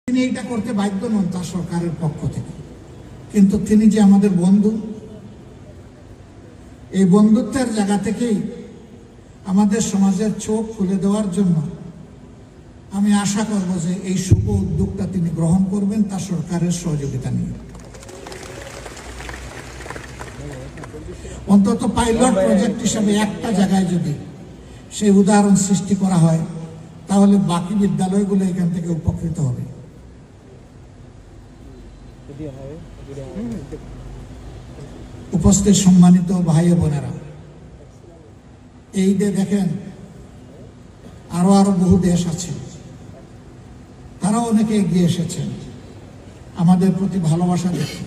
তিনি এটা করতে বাধ্য নন তার সরকারের পক্ষ থেকে, কিন্তু তিনি যে আমাদের বন্ধু, এই বন্ধুত্বের জায়গা থেকেই আমাদের সমাজের চোখ খুলে দেওয়ার জন্য আমি আশা করব যে এই শুভ উদ্যোগটা তিনি গ্রহণ করবেন তার সরকারের সহযোগিতা নিয়ে। অন্তত পাইলট প্রজেক্ট হিসাবে একটা জায়গায় যদি সেই উদাহরণ সৃষ্টি করা হয় তাহলে বাকি বিদ্যালয়গুলো এখান থেকে উপকৃত হবে। উপস্থিত সম্মানিত ভাই বোনেরা, এই যে দেখেন আরো বহু দেশ আছে, তারাও অনেকে এগিয়ে এসেছেন আমাদের প্রতি ভালোবাসা দেখে।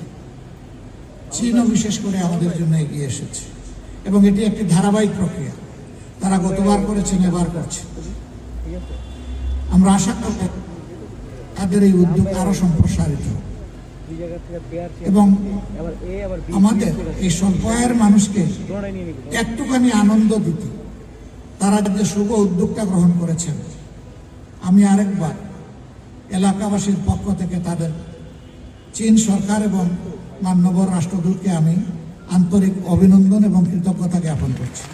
চীনও বিশেষ করে আমাদের জন্য এগিয়ে এসেছে এবং এটি একটি ধারাবাহিক প্রক্রিয়া। তারা গতবার করেছেন, এবার করছে। আমরা আশা করব তাদের এই উদ্যোগ আরো সম্প্রসারিত এবং আমাদের এই স্বল্প আয়ের মানুষকে একটুখানি আনন্দ দিতে তারা যে শুভ উদ্যোগটা গ্রহণ করেছেন, আমি আরেকবার এলাকাবাসীর পক্ষ থেকে তাদের চীন সরকার এবং মাননীয় রাষ্ট্রদূতকে আমি আন্তরিক অভিনন্দন এবং কৃতজ্ঞতা জ্ঞাপন করছি।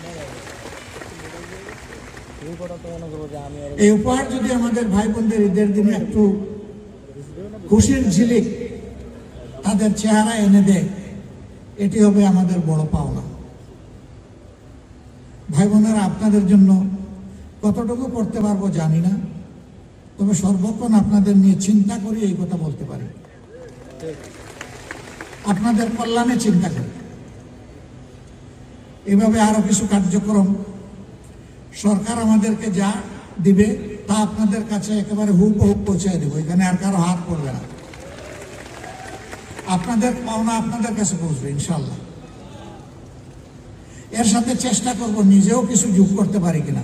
এই উপহার যদি আমাদের ভাই বোনদের ঈদের দিনে একটু খুশির ঝিলিক তাদের চেহারা এনে দেয়, এটি হবে আমাদের বড় পাওনা। ভাই বোনেরা, আপনাদের জন্য কতটুকু করতে পারবো জানি না, তবে সর্বক্ষণ আপনাদের নিয়ে চিন্তা করি, এই কথা বলতে পারি। আপনাদের কল্যাণে চিন্তা করি। এভাবে আরো কিছু কার্যক্রম সরকার আমাদেরকে যা দিবে তা আপনাদের কাছে একেবারে হুবহু পৌঁছে দেবো। এখানে আর কারো হাত পড়বে না। আপনাদের পাওনা আপনাদের কাছে পৌঁছবে ইনশাল্লাহ। এর সাথে চেষ্টা করব নিজেও কিছু যোগ করতে পারি কিনা।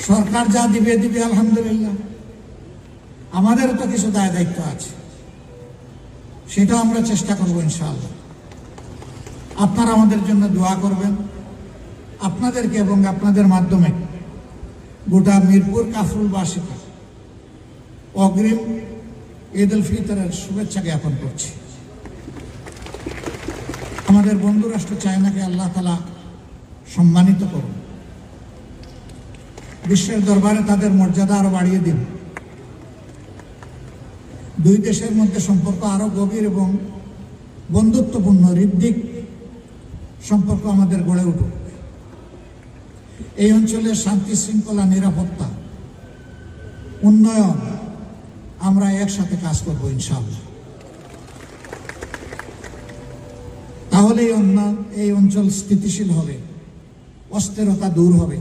সরকার যা দিবে দিবে আলহামদুলিল্লাহ, আমাদেরও তো কিছু দায় দায়িত্ব আছে, সেটাও আমরা চেষ্টা করব ইনশাআল্লাহ। আপনারা আমাদের জন্য দোয়া করবেন। আপনাদেরকে এবং আপনাদের মাধ্যমে গোটা মিরপুর কাফরুলবাসীকে অগ্রিম ঈদ উল ফিতরের শুভেচ্ছা জ্ঞাপন করছি। আমাদের বন্ধু রাষ্ট্র চায়নাকে আল্লাহ তাআলা সম্মানিত করুন, বিশ্বের দরবারে তাদের মর্যাদা আরো বাড়িয়ে দিন। দুই দেশের মধ্যে সম্পর্ক আরো গভীর এবং বন্ধুত্বপূর্ণ হৃদ্যিক সম্পর্ক আমাদের গড়ে উঠুক। এই অঞ্চলের শান্তি শৃঙ্খলা, নিরাপত্তা, উন্নয়ন আমরা একসাথে কাজ করবো ইনশাআল্লাহ। তাহলে এই অঞ্চল স্থিতিশীল হবে, অস্থিরতা দূর হবে,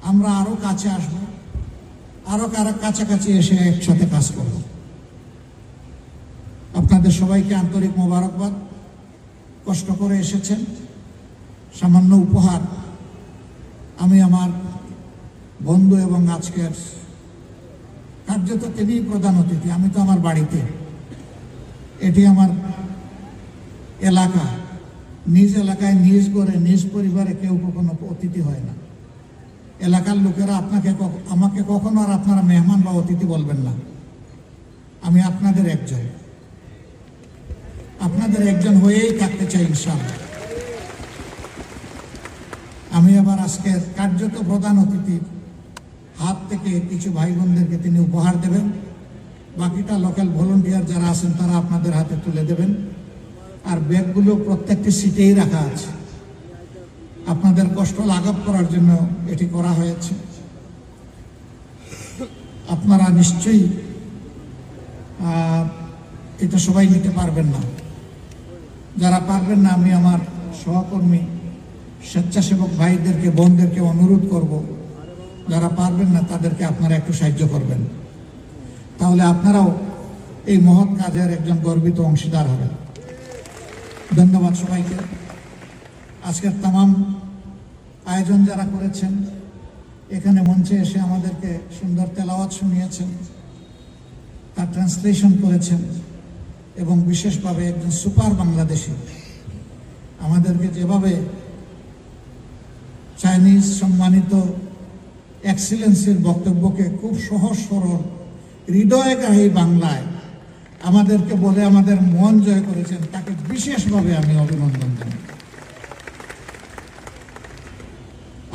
আমরা আরো কাছে আসবো, আরো কাছাকাছি এসে একসাথে কাজ করব। আপনাদের সবাইকে আন্তরিক মোবারকবাদ। কষ্ট করে এসেছেন, সামান্য উপহার আমি আমার বন্ধু এবং আজকের কার্যত তিনি প্রধান অতিথি। আমি তো আমার বাড়িতে, এটি আমার এলাকা, নিজ এলাকায় নিজ ঘরে নিজ পরিবারে কেউ কখনো অতিথি হয় না। এলাকার লোকেরা আমাকে কখনো আর আপনারা মেহমান বা অতিথি বলবেন না। আমি আপনাদের একজন হয়েই থাকতে চাই ইনশাআল্লাহ। আমি আবার আজকের কার্যত প্রধান অতিথির হাত থেকে কিছু ভাই বোনদেরকে তিনি উপহার দেবেন, বাকিটা লোকাল ভলেন্টিয়ার যারা আছেন তারা আপনাদের হাতে তুলে দেবেন। আর ব্যাগগুলো প্রত্যেকটি সিটেই রাখা আছে, আপনাদের কষ্ট লাঘব করার জন্য এটি করা হয়েছে। আপনারা নিশ্চয়ই এটা সবাই নিতে পারবেন না। যারা পারবেন না, আমি আমার সহকর্মী স্বেচ্ছাসেবক ভাইদেরকে বোনদেরকে অনুরোধ করব, যারা পারবেন না তাদেরকে আপনারা একটু সাহায্য করবেন, তাহলে আপনারাও এই মহৎ কাজের একজন গর্বিত অংশীদার হবেন। ধন্যবাদ সবাইকে। আজকের তামাম আয়োজন যারা করেছেন, এখানে মঞ্চে এসে আমাদেরকে সুন্দর তেলাওয়াত শুনিয়েছেন, তার ট্রান্সলেশন করেছেন, এবং বিশেষভাবে একজন সুপার বাংলাদেশি আমাদেরকে যেভাবে চাইনিজ সম্মানিত এক্সিলেন্সির বক্তব্যকে খুব সহজ সরল হৃদয়গ্রাহী বাংলায় আমাদেরকে বলে আমাদের মন জয় করেছেন, তাকে বিশেষভাবে আমি অভিনন্দন জানাই।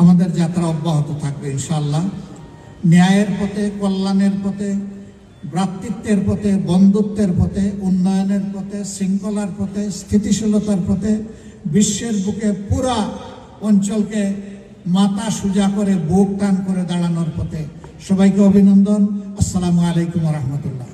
আমাদের যাত্রা অব্যাহত থাকবে ইনশাআল্লাহ, ন্যায়ের পথে, কল্যাণের পথে, ভ্রাতৃত্বের পথে, বন্ধুত্বের পথে, উন্নয়নের পথে, শৃঙ্খলার পথে, স্থিতিশীলতার পথে, বিশ্বের বুকে পুরা অঞ্চলকে মাথা সোজা করে বুক টান করে দাঁড়ানোর পথে। সবাইকে অভিনন্দন। আসসালামু আলাইকুম ওয়া রাহমাতুল্লাহ।